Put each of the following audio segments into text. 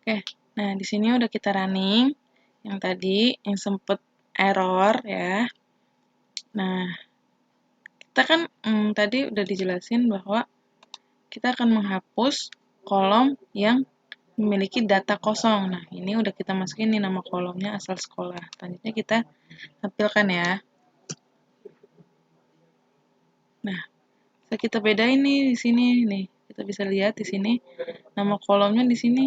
Oke, nah di sini udah kita running. Yang tadi yang sempet error ya. Nah, kita kan tadi udah dijelasin bahwa kita akan menghapus kolom yang memiliki data kosong. Nah, ini udah kita masukin nih nama kolomnya asal sekolah. Selanjutnya kita tampilkan ya. Nah, bisa kita bedain nih di sini nih. Kita bisa lihat di sini nama kolomnya di sini.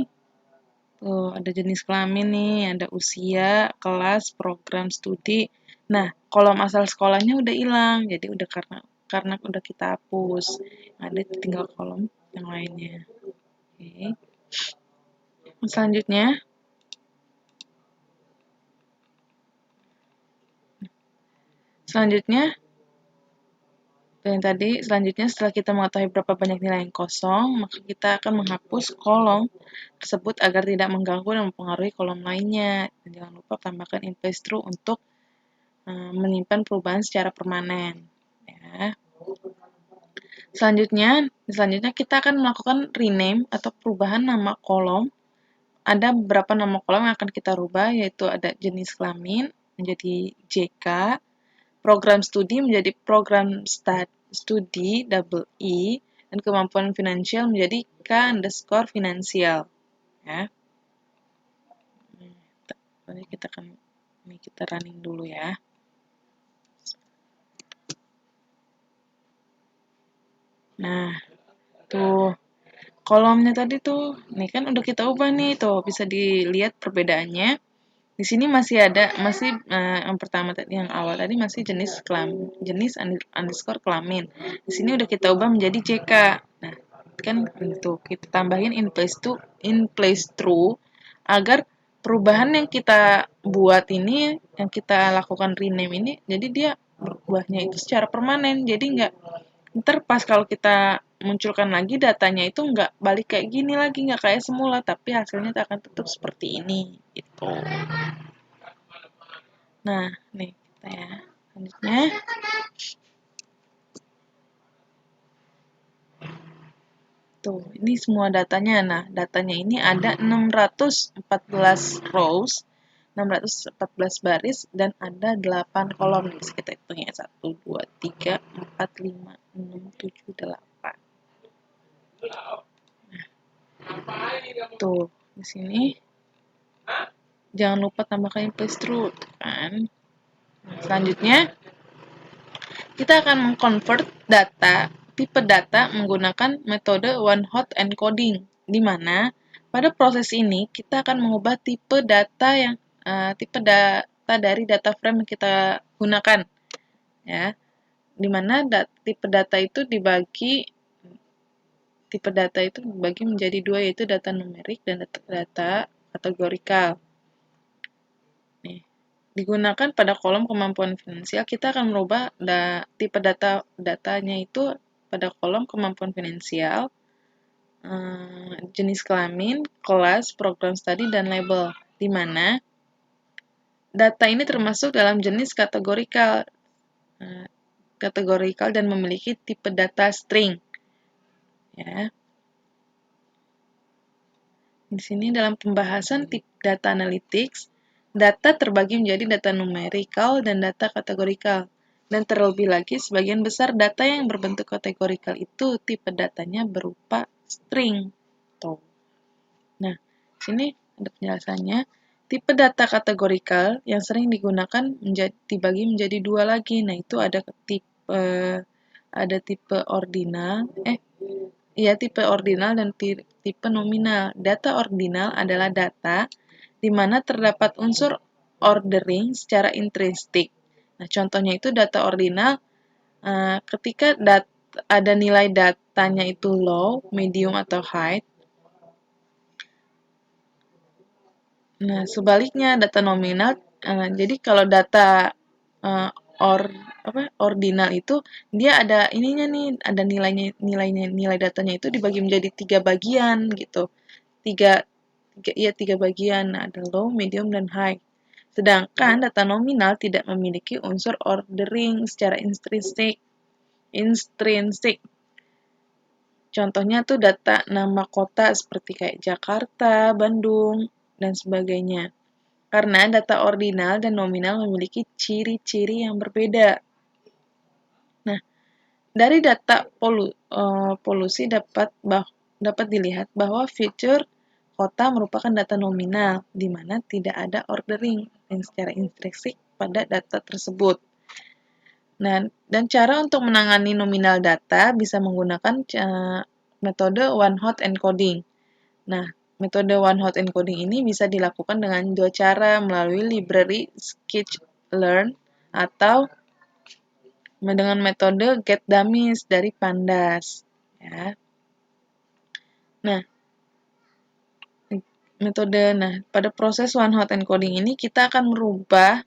Tuh, ada jenis kelamin nih, ada usia, kelas, program studi. Nah, kolom asal sekolahnya udah hilang. Jadi udah karena udah kita hapus. Ada tinggal kolom yang lainnya. Oke. Selanjutnya, selanjutnya yang tadi, selanjutnya setelah kita mengetahui berapa banyak nilai yang kosong, maka kita akan menghapus kolom tersebut agar tidak mengganggu dan mempengaruhi kolom lainnya. Dan jangan lupa tambahkan in place true untuk menyimpan perubahan secara permanen. Ya. Selanjutnya kita akan melakukan rename atau perubahan nama kolom. Ada beberapa nama kolom yang akan kita rubah, yaitu ada jenis kelamin menjadi JK, program studi menjadi program studi double E, dan kemampuan finansial menjadi K_ finansial. Ya. Ini kita running dulu ya. Nah, tuh kolomnya tadi tuh, nih kan udah kita ubah nih, tuh bisa dilihat perbedaannya. Di sini masih yang pertama tadi, yang awal tadi masih jenis underscore kelamin. Di sini udah kita ubah menjadi JK. Nah, kan itu kita tambahin in place true agar perubahan yang kita buat ini, yang kita lakukan rename ini, jadi dia berubahnya itu secara permanen. Jadi nggak ntar pas kalau kita munculkan lagi datanya itu nggak balik kayak gini lagi, nggak kayak semula, tapi hasilnya akan tetap seperti ini gitu. Nah, nih kita ya. Selanjutnya, tuh, ini semua datanya. Nah, datanya ini ada 614 rows, 614 baris, dan ada 8 kolom. Bisa kita hitung ya. 1, 2, 3, 4, 5, 6, 7, 8. Tuh, di sini jangan lupa tambahkan place true, kan. Nah, selanjutnya, kita akan mengconvert tipe data menggunakan metode one hot encoding, di mana pada proses ini kita akan mengubah tipe data dari data frame yang kita gunakan, ya, di mana tipe data itu dibagi menjadi dua, yaitu data numerik dan data kategorikal. Nih, digunakan pada kolom kemampuan finansial, kita akan merubah tipe datanya itu pada kolom kemampuan finansial, jenis kelamin, kelas, program studi, dan label, di mana data ini termasuk dalam jenis kategorikal dan memiliki tipe data string. Ya. Di sini dalam pembahasan data analytics, data terbagi menjadi data numerikal dan data kategorikal. Dan terlebih lagi, sebagian besar data yang berbentuk kategorikal itu tipe datanya berupa string. Tuh. Nah, sini ada penjelasannya. Tipe data kategorikal yang sering digunakan dibagi menjadi dua lagi. Nah, itu ada tipe ordinal, tipe ordinal dan tipe nominal. Data ordinal adalah data di mana terdapat unsur ordering secara intrinsik. Nah, contohnya itu data ordinal ketika ada nilai datanya itu low, medium, atau high. Nah, sebaliknya data nominal, jadi kalau data uh, ordinal itu dia ada ininya nih, ada nilai datanya itu dibagi menjadi 3 bagian gitu. Tiga bagian. Nah, ada low, medium, dan high. Sedangkan data nominal tidak memiliki unsur ordering secara intrinsik. Contohnya tuh data nama kota seperti kayak Jakarta, Bandung, dan sebagainya. Karena data ordinal dan nominal memiliki ciri-ciri yang berbeda. Nah, dari data polusi dapat dilihat bahwa fitur kota merupakan data nominal, di mana tidak ada ordering yang secara intrinsik pada data tersebut. Nah, dan cara untuk menangani nominal data bisa menggunakan metode one-hot encoding. Nah, metode one-hot encoding ini bisa dilakukan dengan dua cara, melalui library skitchlearn atau dengan metode getDummies dari Pandas. Ya. Nah, pada proses one-hot encoding ini kita akan merubah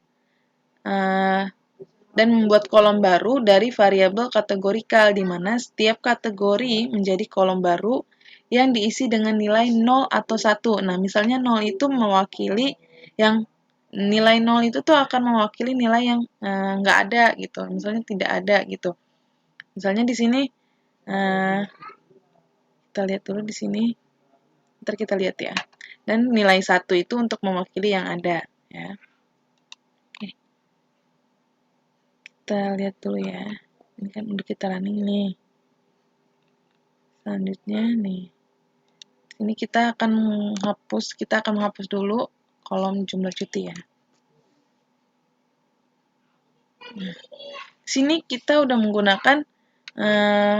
dan membuat kolom baru dari variabel kategorikal, di mana setiap kategori menjadi kolom baru yang diisi dengan nilai 0 atau 1. Nah, misalnya 0 itu mewakili yang nilai 0 itu tuh akan mewakili nilai yang nggak ada gitu, misalnya tidak ada gitu. Misalnya di sini kita lihat dulu di sini, ntar kita lihat ya. Dan nilai 1 itu untuk mewakili yang ada ya. Oke. Kita lihat dulu ya. Ini kan udah kita running nih. Selanjutnya nih. Ini kita akan menghapus dulu kolom jumlah cuti ya. Nah, sini kita udah menggunakan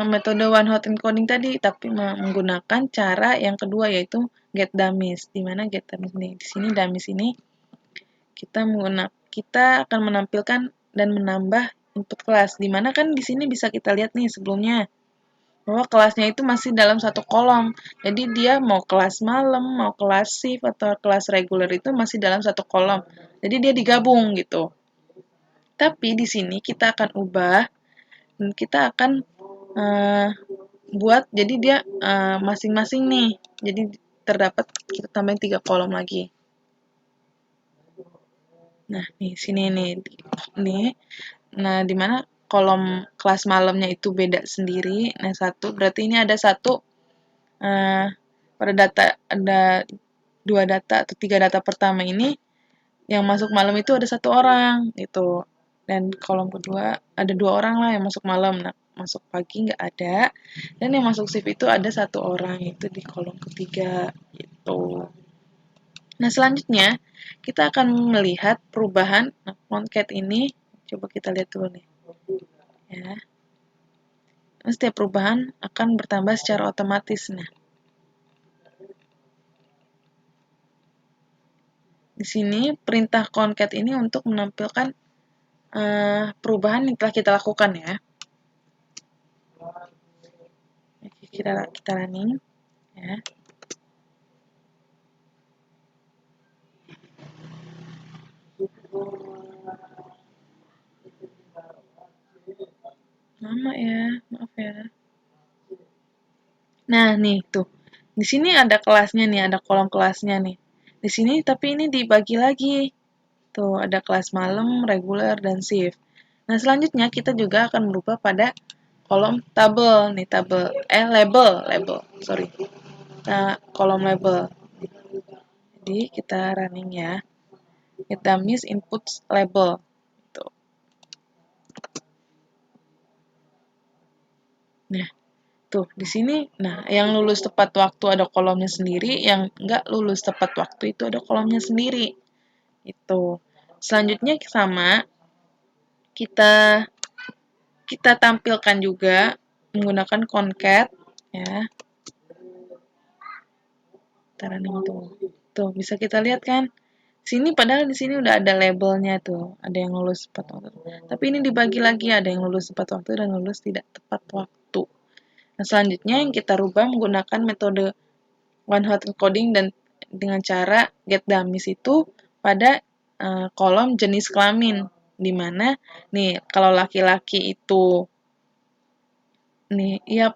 metode one-hot encoding tadi, tapi menggunakan cara yang kedua yaitu getDummies. Di mana getDummies nih? Di sini dummies ini kita akan menampilkan dan menambah input kelas. Di mana kan di sini bisa kita lihat nih sebelumnya bahwa kelasnya itu masih dalam satu kolom. Jadi dia mau kelas malam, mau kelas shift, atau kelas reguler itu masih dalam satu kolom. Jadi dia digabung gitu. Tapi di sini kita akan ubah dan kita akan buat jadi dia masing-masing nih. Jadi terdapat kita tambahin 3 kolom lagi. Nah, di sini nih. Nah, di mana kolom kelas malamnya itu beda sendiri. Nah, satu berarti ini ada satu pada data ada 2 data atau 3 data pertama ini yang masuk malam itu ada 1 orang gitu. Dan kolom kedua ada 2 orang lah yang masuk malam. Nah, masuk pagi nggak ada. Dan yang masuk shift itu ada 1 orang itu di kolom ketiga gitu. Nah, selanjutnya kita akan melihat perubahan concat ini. Coba kita lihat dulu nih. Ya. Nah, setiap perubahan akan bertambah secara otomatis. Nah, di sini perintah concat ini untuk menampilkan perubahan yang telah kita lakukan ya. Kita running ya. Lama ya, maaf ya. Nah, nih tuh. Di sini ada kelasnya nih, ada kolom kelasnya nih. Di sini tapi ini dibagi lagi. Tuh, ada kelas malam, reguler, dan shift. Nah, selanjutnya kita juga akan merubah pada kolom tabel nih, label, sorry. Nah, kolom label. Jadi kita running ya. Kita miss input label. Tuh. Nah, tuh di sini, nah yang lulus tepat waktu ada kolomnya sendiri, yang nggak lulus tepat waktu itu ada kolomnya sendiri. Itu. Selanjutnya sama, kita tampilkan juga menggunakan concat ya. Running tuh. Tuh bisa kita lihat kan? Sini padahal di sini udah ada labelnya tuh, ada yang lulus tepat waktu. Tapi ini dibagi lagi, ada yang lulus tepat waktu dan lulus tidak tepat waktu. Nah, selanjutnya yang kita rubah menggunakan metode one-hot encoding dan dengan cara getDummies itu pada kolom jenis kelamin, di mana nih kalau laki-laki itu nih ya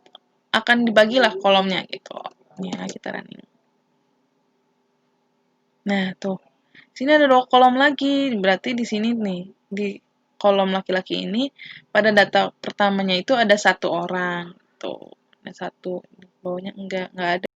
akan dibagilah kolomnya gitu. Ya, kita running. Nah, tuh. Sini ada 2 kolom lagi, berarti di sini nih, di kolom laki-laki ini pada data pertamanya itu ada 1 orang tuh. Nah, satu, bawahnya enggak ada.